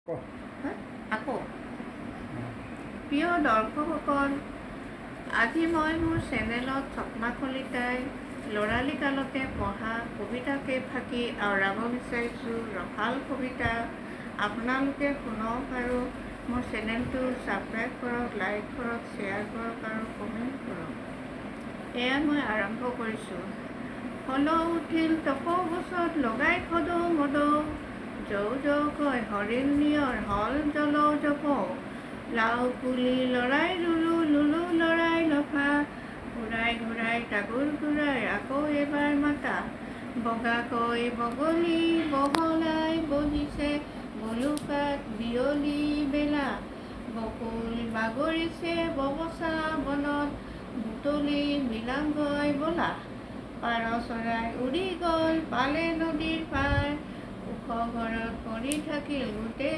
আকৌ প্ৰিয় দৰ্শকসকল, আজি মই মোৰ চেনেলত স্বপ্না কলিতাই ল'ৰালি কালতে পঢ়া কবিতাকে ফাঁকি আওৰাব বিচাৰিছোঁ ৰসাল কবিতা। আপোনালোকে শুনক আৰু মোৰ চেনেলটো ছাবস্ক্ৰাইব কৰক, লাইক কৰক, শ্বেয়াৰ কৰক আৰু কমেণ্ট কৰক। এয়া মই আৰম্ভ কৰিছোঁ। হল উঠিল তপগছত লগাই খদৌ মদৌ, জৌ জৌ কয় হৰিণ নিয়ৰ হল জলৌ জপৌ, লাও পুলি লৰাই ৰুলো লুলু লৰাই লফা, ঘূৰাই ঘূৰাই টাগুৰ ঘূৰাই আকৌ এবাৰ মাতা, বগাকৈ বগলী বহলাই বহিছে বলুকাত বিয়লি বেলা, বকুল বাগৰিছে ববচা বনত বুটলি মিলাংগৈ বলা, পাৰ চৰাই উৰি গ'ল পালে নদীৰ পাৰ, ওখ ঘৰত পৰি থাকিল গোটেই